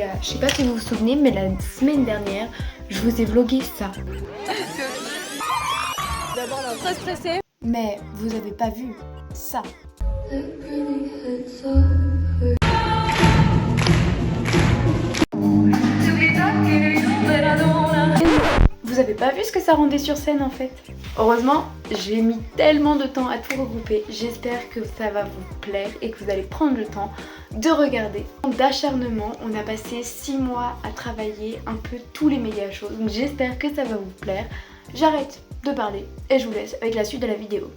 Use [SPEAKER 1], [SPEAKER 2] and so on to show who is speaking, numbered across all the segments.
[SPEAKER 1] gars, je sais pas si vous vous souvenez, mais la semaine dernière, je vous ai vlogué ça.
[SPEAKER 2] D'abord, on est très stressé.
[SPEAKER 1] Mais vous avez pas vu ça. Vous avez pas vu ce que ça rendait sur scène en fait. Heureusement, j'ai mis tellement de temps à tout regrouper. J'espère que ça va vous plaire et que vous allez prendre le temps de regarder. D'acharnement, on a passé 6 mois à travailler un peu tous les méga shows. Donc j'espère que ça va vous plaire. J'arrête de parler et je vous laisse avec la suite de la vidéo.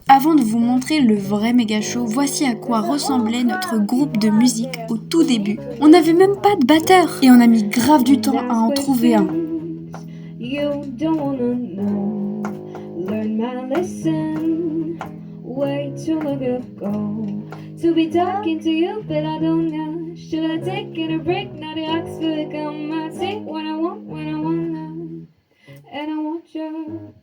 [SPEAKER 3] Avant de vous montrer le vrai méga show, voici à quoi ressemblait notre groupe de musique au tout début. On n'avait même pas de batteur et on a mis grave du temps à en trouver un.
[SPEAKER 4] You don't wanna know, learn my lesson, way too long ago, to be talking to you, but I don't know, should I take a break, now the Oxford come, I take what I want, when I wanna, and I want you,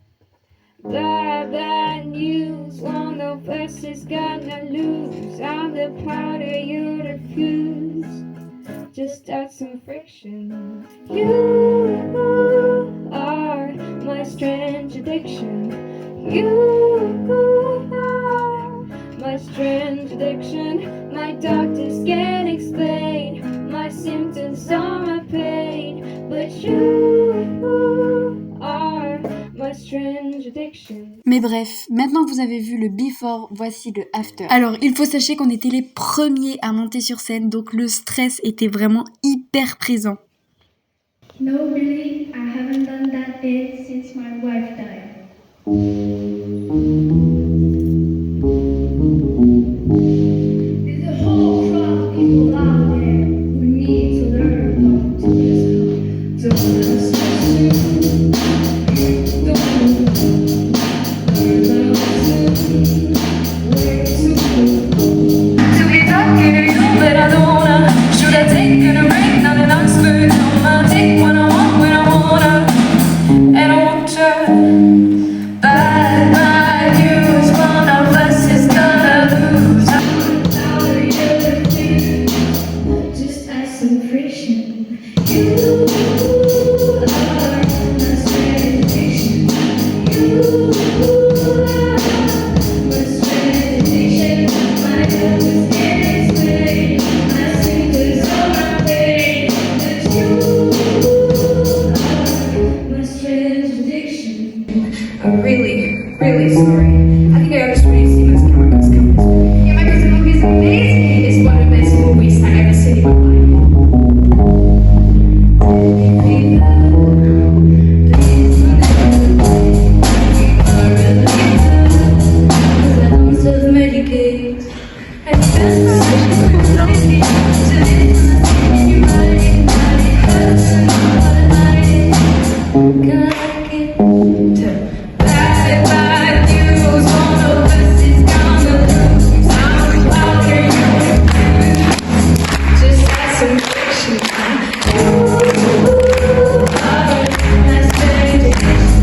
[SPEAKER 4] bad news, one of us is gonna lose, I'm the party you refuse, just add some friction, you are my strange addiction. You are my strange addiction. My doctors can't explain my symptoms or my pain, but you are my strange addiction.
[SPEAKER 3] Mais bref, maintenant que vous avez vu le before, voici le after. Alors, il faut sachez qu'on était les premiers à monter sur scène, donc le stress était vraiment hyper présent.
[SPEAKER 5] No, really, I haven't done that bit since my wife died. There's a whole crowd of people out there who need to learn how to listen. Don't listen. Don't listen. Way too
[SPEAKER 4] To be talking to you, but I don't wanna. Should I take a break, not an Oxford? I'll take what I want when I wanna, and I want you. Bad news, one of us is gonna lose.
[SPEAKER 5] just add some friction. You are my strange addiction. You are my strange addiction. My doctors can't explain my symptoms or my pain, but you are my strange addiction.
[SPEAKER 4] I'm really, really sorry. I think I just really seen this camera. Yeah, my cousin movie is amazing. It's one of the best movies I've ever seen in my life. Bad news, one of us is gonna lose. I'm out here, just add some friction. You are my strange addiction.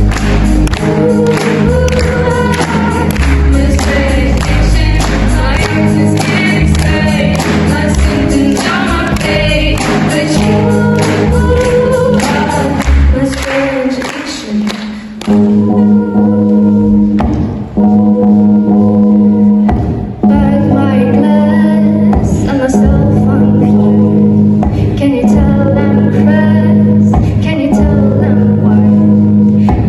[SPEAKER 4] My strange addiction. My doctors can't explain my symptoms or my pain, but you are my strange addiction. But my glass, I'm myself on fire. Can you tell I'm pressed? Can you tell I'm why?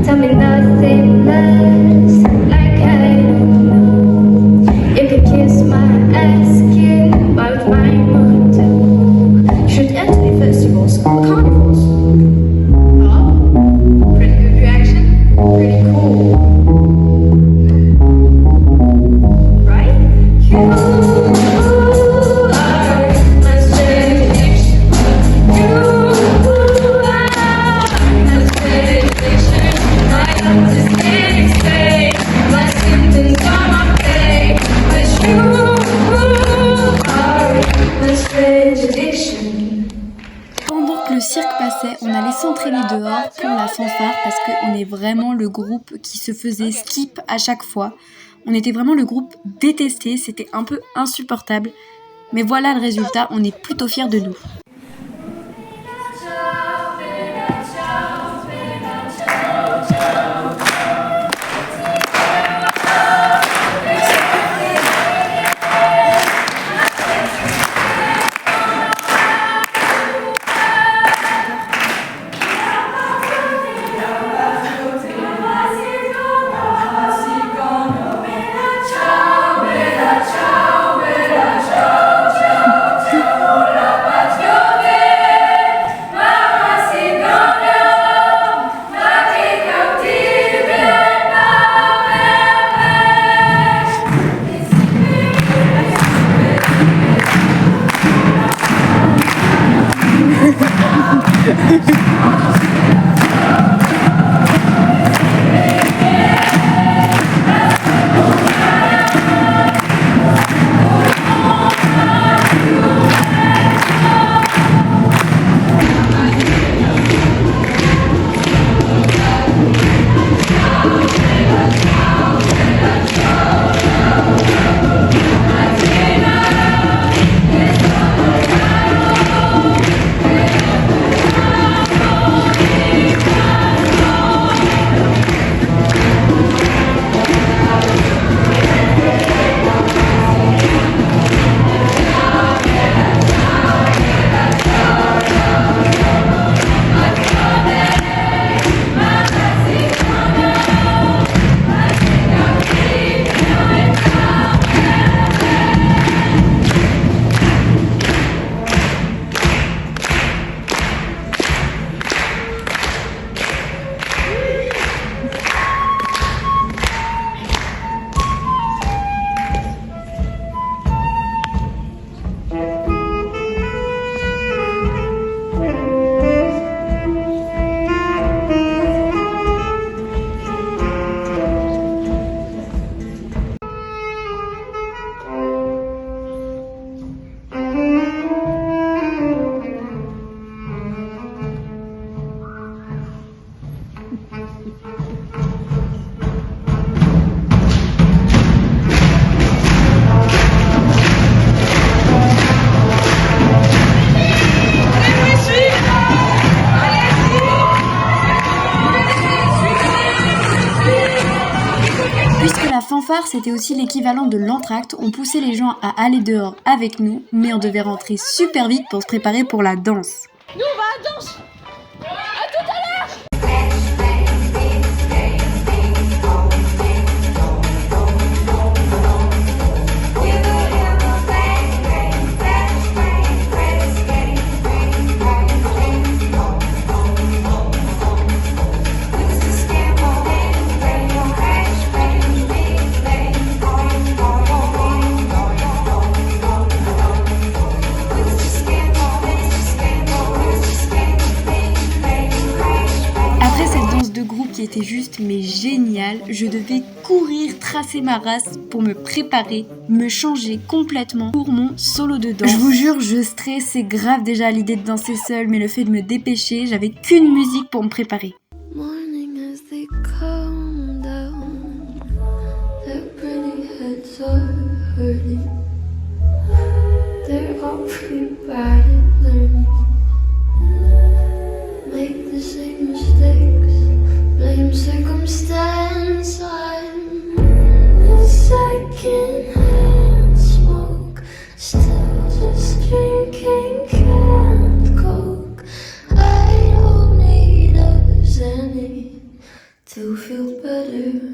[SPEAKER 4] Tell me nothing less, like I don't know. You could kiss my ass, skin, but my mood too. Should enter the festivals or carnivals. Oh, pretty good reaction. Pretty cool. Right? You are my strange addiction. You are my strange addiction. My doctors can't explain my symptoms or my pain, but you are my strange addiction.
[SPEAKER 3] Pendant que le cirque passait, on allait s'entraîner dehors pour la fanfare parce qu'on est vraiment le groupe qui se faisait skip à chaque fois. On était vraiment le groupe détesté, c'était un peu insupportable. Mais voilà le résultat, on est plutôt fiers de nous. Puisque la fanfare c'était aussi l'équivalent de l'entracte, on poussait les gens à aller dehors avec nous, mais on devait rentrer super vite pour se préparer pour la danse.
[SPEAKER 2] Nous, on va à la danse. À tout à l'heure.
[SPEAKER 3] Qui était juste mais génial, je devais courir tracer ma race pour me préparer, me changer complètement pour mon solo de danse. Je vous jure, je stressais grave déjà à l'idée de danser seule, mais le fait de me dépêcher, j'avais qu'une musique pour me préparer.
[SPEAKER 6] Morning as they come down, their pretty heads are hurting. They're all pretty bad at learning. Make the same mistakes. Blame circumstance, I'm a second-hand smoke, still just drinking canned coke. I don't need a Xanny to feel better.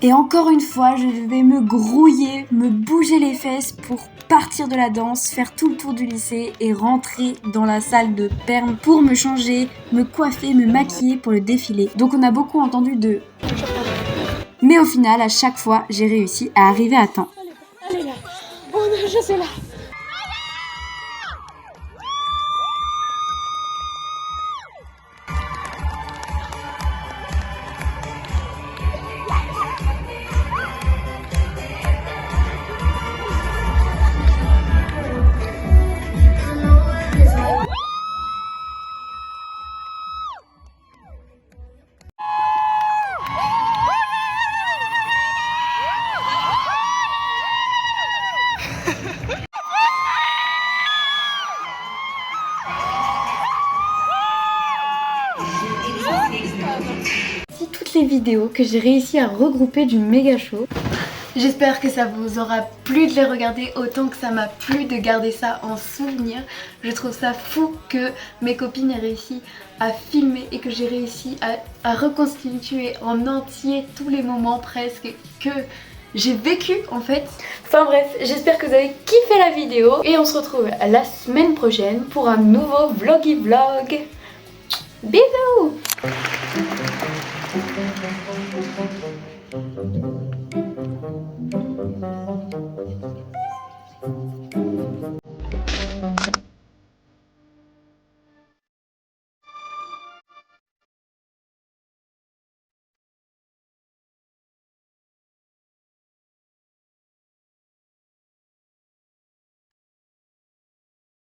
[SPEAKER 3] Et encore une fois, je devais me grouiller, me bouger les fesses pour partir de la danse, faire tout le tour du lycée et rentrer dans la salle de perm pour me changer, me coiffer, me maquiller pour le défilé. Donc on a beaucoup entendu de... Mais au final, à chaque fois, j'ai réussi à arriver à temps.
[SPEAKER 2] Allez là. Bon, je sais là.
[SPEAKER 1] Voici toutes les vidéos que j'ai réussi à regrouper du méga show. J'espère que ça vous aura plu de les regarder autant que ça m'a plu de garder ça en souvenir. Je trouve ça fou que mes copines aient réussi à filmer et que j'ai réussi à reconstituer en entier tous les moments presque que j'ai vécu en fait. Enfin bref, j'espère que vous avez kiffé la vidéo et on se retrouve la semaine prochaine pour un nouveau vloggy vlog. Bisous!